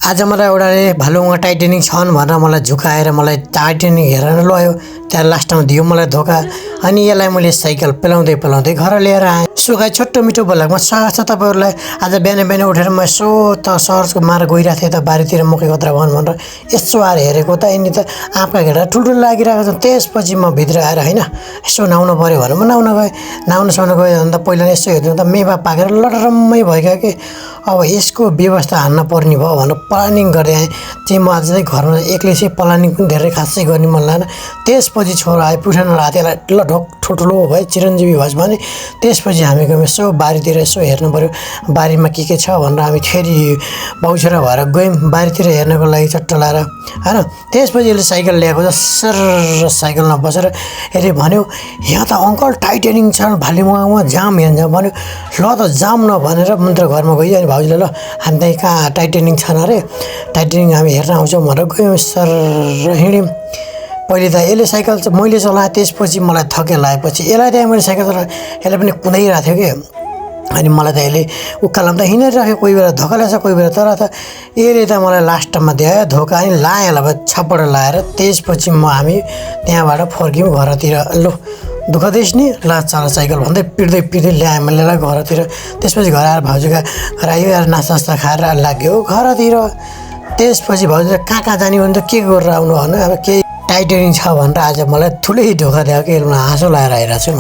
आज मलाई एउटाले भालुङमा टाइटेनिङ छन् भनेर मलाई झुकाएर मलाई टाइटेनिङ हेरेर लयो। त्यहाँ लास्टमा दियो मलाई धोका। अनि यसलाई मैले साइकल पेलाउँदै पेलाउँदै घर लिएर आएँ। सो गाइस, छोटो मिठो बोलाको स्वागत छ तपाईँहरूलाई। आज बिहान बिहान उठेर म यसो त सहरको मार गइरहेको थिएँ त बारीतिर मकै कत्रा भन भनेर यसो आएर हेरेको त यिनी त आँपका घेरा ठुल्ठुलो लागिरहेको छ। त्यसपछि म भित्र आएर होइन यसो नुहाउनु पऱ्यो भनेर म नुहाउन गएँ। नुहाउन गएँ अन्त पहिला यसो हेर्नु त मेवा पाकेर लटरम्मै भइगयो कि अब यसको व्यवस्था हान्न पर्ने भयो भनेर प्लानिङ गर्दै आएँ। चाहिँ म आज चाहिँ घरमा एक्लै चाहिँ प्लानिङ पनि धेरै खासै गर्ने मन लागेन। त्यसपछि छोरा आयो पुठानो हातेलाई ल ढोक ठुल्ठुलो भयो चिरञ्जीवी भएछ भने त्यसपछि हामी गयौँ यसो बारीतिर यसो हेर्नु पऱ्यो बारीमा के छ भनेर हामी फेरि बाउ छोरा भएर गयौँ बारीतिर हेर्नको लागि चट्ट लाएर होइन। त्यसपछि यसले साइकल ल्याएको छ सर साइकलमा बसेर यसले भन्यो यहाँ त अङ्कल टाइटेनिङ छ भालुङमा जाम हेर्छ भन्यो। ल त जाम न भनेर मन्त्र घरमा गयो। अनि भाउजूले ल हामी त कहाँ टाइटेनिङ छन् अरे टाइटेनिङ हामी हेर्न आउँछौँ भनेर गयौँ सर हिँड्यौँ। पहिले त यसले साइकल चाहिँ मैले चलाएँ त्यसपछि मलाई थके लागेपछि यसलाई त्यहाँ मैले साइकल चलाएँ यसले पनि कुदाइरहेको थियो कि अनि मलाई त यसले उकालोमा त हिँडिरहेको कोही बेला धोका ल्याएछ कोही बेला तर त यसले त मलाई लास्टमा दियो धोका अनि लायो यसलाई छप्पड लाएर त्यसपछि हामी त्यहाँबाट फर्क्यौँ घरतिर। लु दुःख दिइस् नि ल चल साइकल भन्दै पिट्दै ल्याएँ मैले घरतिर। त्यसपछि घर आएर भाउजूका आयो यार नास्ता खाएर लाग्यो घरतिर। त्यसपछि भाउजूले कहाँ जाने भने त के गरेर आउनु भन्नु अब केही टाइटेनिङ छ भनेर आज मलाई ठुलै धोका दियो कि हाँसो लाएर आइरहेको छु।